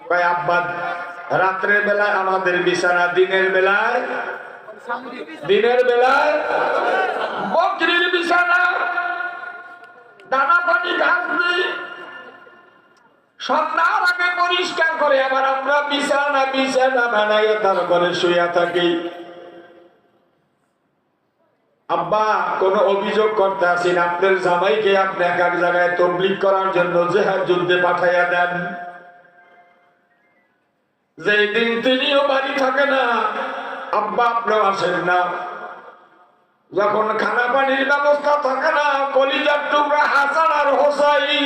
কয় আব্বা রাত্রের বেলায় আমাদের বিছানা, দিনের বেলায় বকরির বিছানা, দানা পানি ঘাস দিই, সন্ধ্যার আগে পরিষ্কার করে আবার আমরা বিছানা বানাইয়ে তারপরে শুয়ে থাকি। আব্বা কোন অভিযোগ করতে আসেন, আপনার জামাইকে আপনি এক এক জায়গায় তবলিগ করার জন্য জিহাদ যুদ্ধে পাঠাইয়া দেন, যেই দিন তিনিও বাড়ি থাকে না আব্বা আপনিও আসেন না, যখন খানা পানির ব্যবস্থা থাকে না কলিজার টুকরা হাসান আর হোসাইন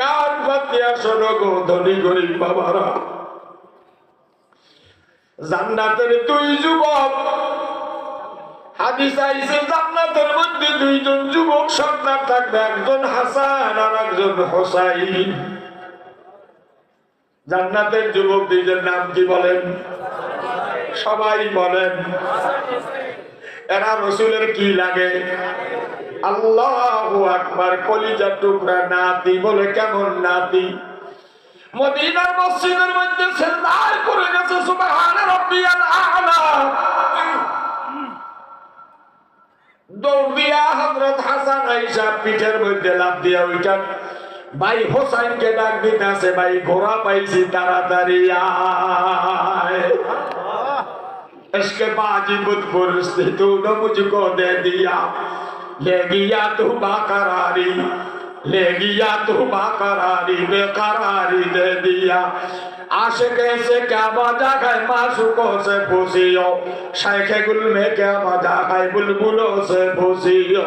কান পাতিয়া শোনো গো ধনী গরিব বাবারা, জান্নাতের দুই যুবক, হাদিস আইছে জান্নাতের মধ্যে দুইজন যুবক সন্তান থাকবে, একজন হাসান আর একজন হোসাইন। জান্নাতের যুবক দুইজন নাম কি বলেন? সবাই বলেন। এরা রসুলের কি লাগে? আল্লাহু আকবার, কলিজার টুকরা নাতি। বলে কেমন নাতি? মদিনার মসজিদের মধ্যে সিজদায় পড়ে গেছে সুবহান রাব্বিয়াল আ'লা। দৌড় দিয়া হযরত হাসান আয়েশা পিঠের মধ্যে লাফ দিয়া ওইটা ভাই হোসাইনকে ডাক দিতেছে, ভাই ঘোড়া পাইছি তাড়াতাড়ি আয়। इसके बाजीबुत पुरुष तूने मुझको दे दिया, ले गया तू बाकरारी, ले गया तू बाकरारी, बेकरारी दे दिया। आशिक़े से क्या मजा है माशूक़ों से पूछियो, शेखे गुल में क्या मजा है बुलबुलों से पूछियो।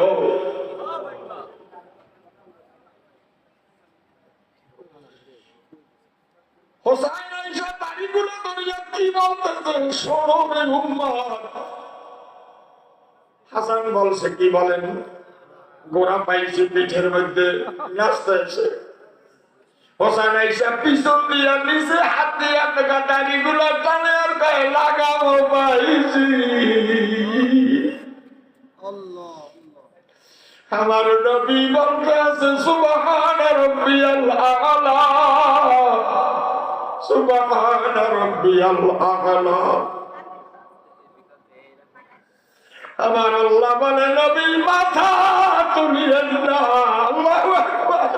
হোসাইন আয়েশা দাড়িগুলো ধরিয়া কি বলতেছে শোনো রে উম্মত। হাসান বলছে কি বলেন? গোড়া পাইছি পিঠের মধ্যে নাচতেছে। হোসাইন আয়েশা পিছন দিয়া নিচে হাত দিয়া টাকা দাড়িগুলো টানে আর গায়ে লাগাবো পাইছি। আমার নবী বলতে আছে সুবহান রাব্বিয়াল আ'লা, সুবহান রাব্বিয়াল আ'লা। আমার আল্লাহ বলে নবী মাথা তুলিয়েন না। আল্লাহু আকবার।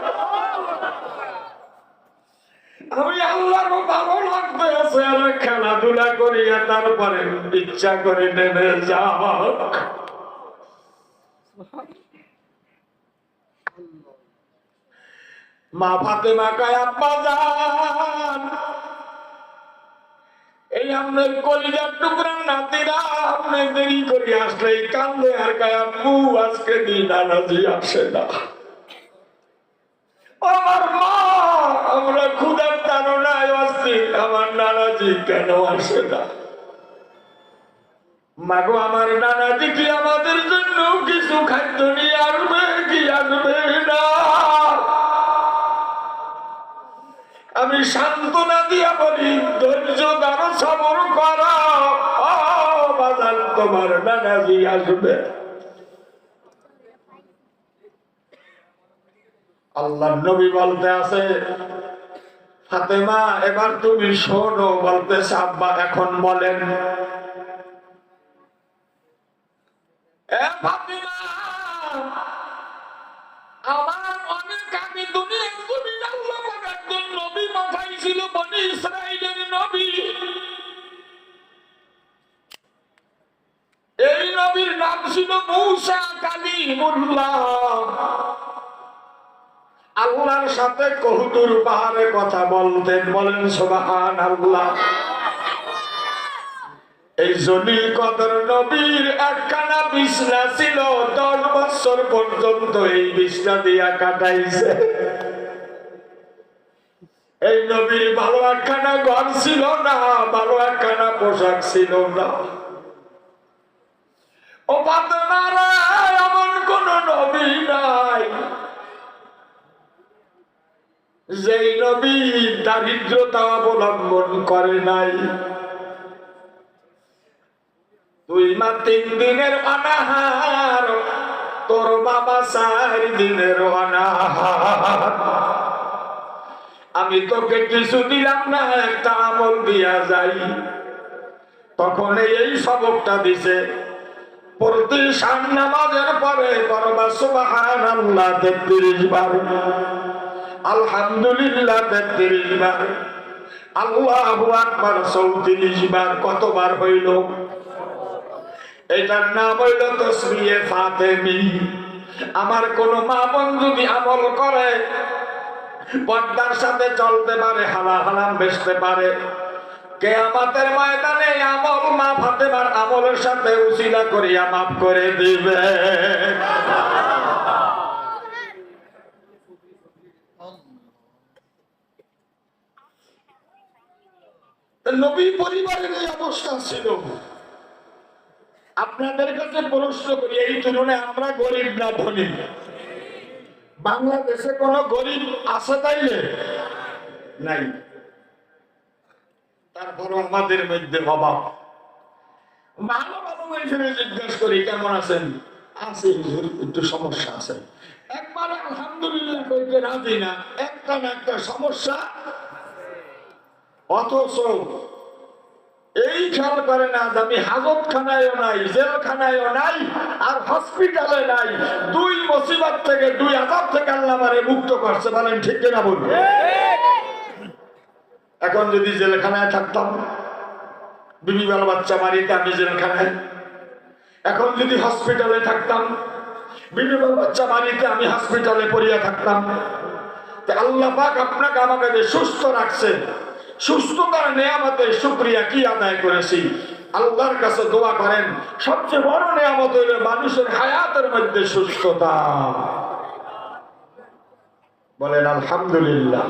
আমি আল্লাহর ভালো লাগতে আছে আর খেলাধুলা করিয়া তারপরে ইচ্ছা করে নেমে যাক। মা ফাতেমা কয় আব্বা জান, এই আপনার কলিজার টুকরার নাতিরা আপনি দেরি করে আসলে কান্দে আর কয় আব্বু আজকে দিন নানাজি আসে না। আমার মা আমরা ক্ষুধার তাড়নায় আসছি, আমার নানাজি কেন আসে না? মাগো আমার নানাজি কি আমাদের জন্য কিছু খাদ্য নিয়ে আসবে কি আসবে না? আমি সান্ত্বনা দিয়া বলি ধৈর্য ধরো, সবর করো, বাজার তোমার নানাজি আসবে। আল্লাহ নবী বলতে আছে ফাতেমা এবার তুমি শোনো। বলতেছে আব্বা এখন বলেন। এ ফাতেমা আমার অনেক আগে দুনিয়ার জমিন আল্লাহ একজন নবী পাঠাইছিল, বনি ইসরাইলের নবী। এই নবীর নাম ছিল মূসা কালিমুল্লাহ। আল্লাহর সাথে কহুতুর পাহাড়ে কথা বলতেন। বলেন সুবহানাল্লাহ। এই জলিল কদর নবীর একখানা বিছনা ছিল, 10 বছর পর্যন্ত এই বিছনা দিয়া কাটাইছে। এই নবীর ভালো একখানা ঘর ছিল না, ভালো একখানা পোশাক ছিল না। ও ফাতেমা রে, এমন কোন নবী নাই যেই নবী দারিদ্রতা অবলম্বন করে নাই। 2 মা 3 দিনের অনাহার, তোর বাবা 4 দিনের অনাহার। আমি তোকে কিছু দিলাম না, একটা আমল দিয়া যাই। তখন এই সবকটা দিছে, প্রতি শান নামাজের পরে করবা সুবহানাল্লাহ 33 বার, আলহামদুলিল্লাহ 33 বার, আল্লাহু আকবার 34 বার। কতবার হইল? এটার নাম হইল তাসবিহে ফাতেমি। আমার কোন মা বোন যদি আমল করে, পর্দার সাথে চলতে পারে, হালাল হারাম বেচতে পারে, কিয়ামতের ময়দানে আমল মা ফাতেমার আমলের সাথে উসিলা করিয়া মাফ করে দিবে। নবী পরিবারের এই অবস্থা ছিল। আপনাদের কাছে প্রশ্ন করি, এই তুলনায় আমরা গরিব না ধনী? বাংলাদেশে কোন গরিব আছে তাইলে? নাই। তারপর আমাদের মধ্যে অভাব। ভালো ভালো মানুষের জিজ্ঞেস করি কেমন আছেন, আছে একটু সমস্যা আছে, একবার আলহামদুলিল্লাহ কইতে রাজি না, একটা না একটা সমস্যা। অথচ এই খেয়াল করে না যে আমি হাজতখানায়ও নাই, জেলখানায়ও নাই, আর হসপিটালে নাই। দুই মুসিবত থেকে, দুই আযাব থেকে আল্লাহ আমারে মুক্ত করছে। বলেন ঠিক কিনা বলুন? এখন যদি জেলখানায় থাকতাম, বিবি বাল বাচ্চা মারিতে আমি জেলখানায়। এখন যদি হসপিটালে থাকতাম, বিবি বাল বাচ্চা মারিতে আমি হসপিটালে পড়িয়া থাকতাম। আল্লাহ পাক আপনাকে আমাকে যে সুস্থ রাখছে, সুস্থতার নেয়ামতের শুকরিয়া কি আদায় করেছি। আল্লাহর কাছে দোয়া করেন, সবচেয়ে বড় নেয়ামত হইল মানুষের হায়াতের মধ্যে সুস্থতা। বলেন আলহামদুলিল্লাহ।